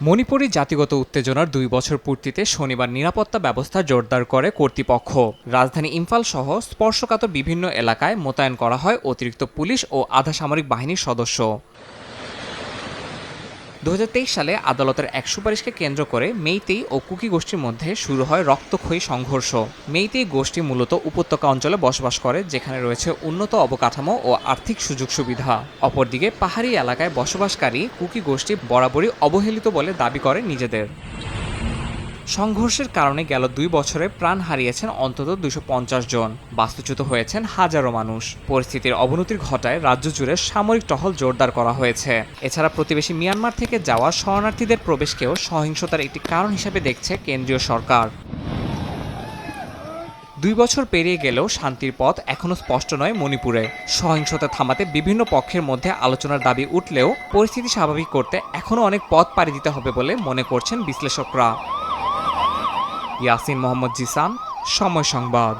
মণিপুরে জাতিগত উত্তেজনার ২ বছর পূর্তিতে শনিবার নিরাপত্তা ব্যবস্থা জোরদার করে কর্তৃপক্ষ। রাজধানী ইম্ফল সহ স্পর্শকাতর বিভিন্ন এলাকায় মোতায়েন করা হয় অতিরিক্ত পুলিশ ও আধা সামরিক বাহিনীর সদস্য। ২০২৩ সালে আদালতের এক সুপারিশকে কেন্দ্র করে মেইতেই ও কুকি গোষ্ঠীর মধ্যে শুরু হয় রক্তক্ষয়ী সংঘর্ষ। মেইতেই গোষ্ঠী মূলত উপত্যকা অঞ্চলে বসবাস করে, যেখানে রয়েছে উন্নত অবকাঠামো ও আর্থিক সুযোগ সুবিধা। অপরদিকে পাহাড়ি এলাকায় বসবাসকারী কুকি গোষ্ঠী বরাবরই অবহেলিত বলে দাবি করে নিজেদের। সংঘর্ষের কারণে গেল ২ বছরে প্রাণ হারিয়েছেন অন্তত ২৫০ জন, বাস্তুচ্যুত হয়েছেন হাজারো মানুষ। পরিস্থিতির অবনতির ঘটায় রাজ্য জুড়ে সামরিক টহল জোরদার করা হয়েছে। এছাড়া প্রতিবেশী মিয়ানমার থেকে যাওয়া শরণার্থীদের প্রবেশকেও সহিংসতার একটি কারণ হিসেবে দেখছে কেন্দ্রীয় সরকার। ২ বছর পেরিয়ে গেলেও শান্তির পথ এখনও স্পষ্ট নয় মণিপুরে। সহিংসতা থামাতে বিভিন্ন পক্ষের মধ্যে আলোচনার দাবি উঠলেও পরিস্থিতি স্বাভাবিক করতে এখনও অনেক পথ পাড়ি দিতে হবে বলে মনে করছেন বিশ্লেষকরা। ইয়াসিন মোহাম্মদ জিসান, সময় সংবাদ।